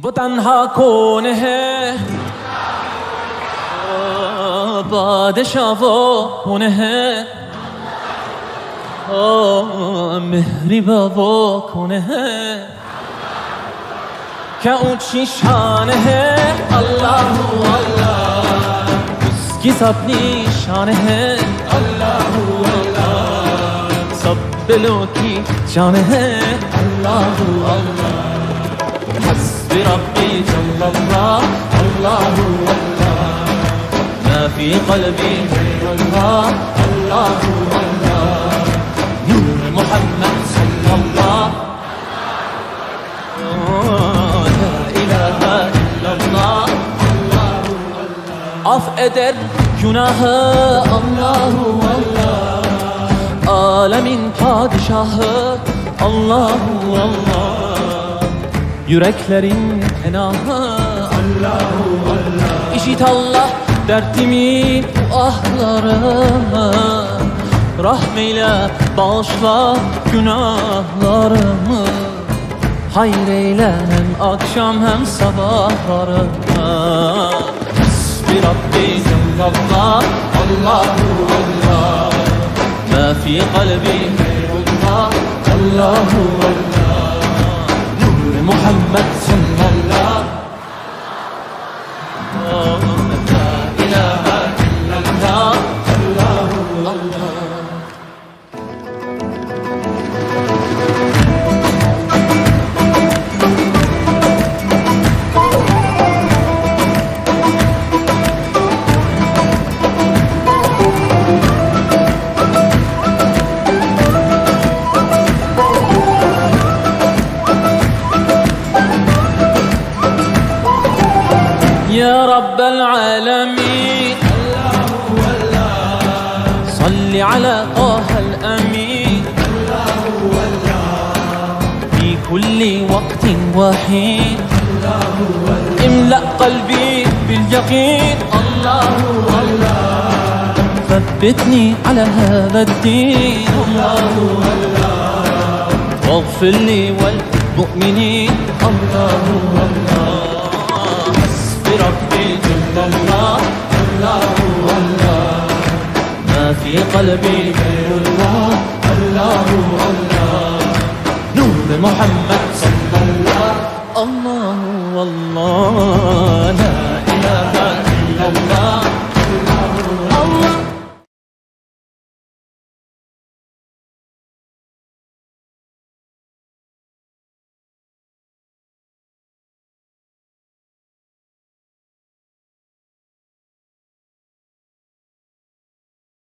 वो तन्हा कौन है, बादशाह वो कौन है, मेहरिबा वो कौन है, क्या ऊंची शान है। अल्लाह अल्लाह उसकी सब निशान है। अल्लाह अल्लाह सब दिलों की जान है। अल्लाह अल्लाह हस्बी रब्बी जल्लल्लाह। अल्लाह अल्लाह मा फी क़ल्बी गैरुल्लाह। अल्लाह अल्लाह नूर मुहम्मद सल्लल्लाह। Af eder günahı Allahu Allah, alemin padişahı Allahu Allah, yüreklerin enahı Allahu Allah. İşit Allah dertimi ahlarımı, rahmeyle bağışla günahlarımı, hayır eyle hem akşam hem sabahlarımı. Hasbi Rabbi Cellallah. Allahu Allah ma fi kalbi gayrullah. Allahu Allah Nur Muhammed sallallahu. La ilahe illallah. Allahu Allah. يا رب العالمين صل على طه الأمين في كل وقت وحين املأ قلبي باليقين. الله الله ثبتني على هذا الدين. الله الله واغفر لي والمؤمنين. الله الله ربي جل الله. الله الله ما في قلبي غير الله. الله الله نور محمد صلى الله. الله والله لا إله إلا الله.